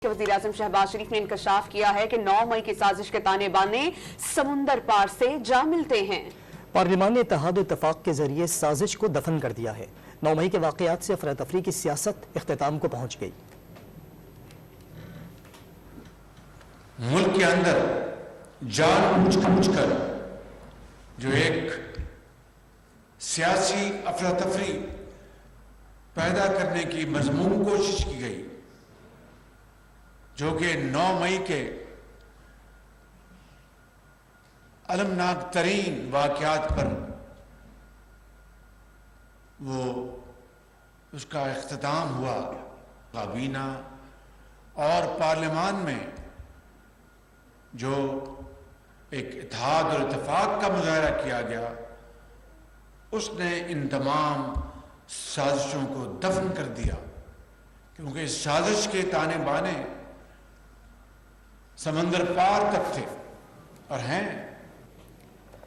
वज़ीर-ए-आज़म शहबाज शरीफ ने इंकशाफ किया है कि 9 मई की साजिश के ताने बाने समुंदर पार से जा मिलते हैं। पार्लियामान ने इत्तेहाद और इत्तफाक के जरिए साजिश को दफन कर दिया है। 9 मई के वाक़यात से अफरा तफरी की सियासत इख्तिताम को पहुंच गई। मुल्क के अंदर जानबूझकर जो एक सियासी अफरा तफरी पैदा करने की मजमून कोशिश की गई, जो कि 9 मई के अलमनाक तरीन वाक़यात पर वो उसका इख्तिताम हुआ। काबीना और पार्लियामान में जो एक इत्तेहाद और इत्तेफाक का मुजाहरा किया गया, उसने इन तमाम साजिशों को दफन कर दिया, क्योंकि इस साजिश के ताने बाने समंदर पार तक थे और हैं।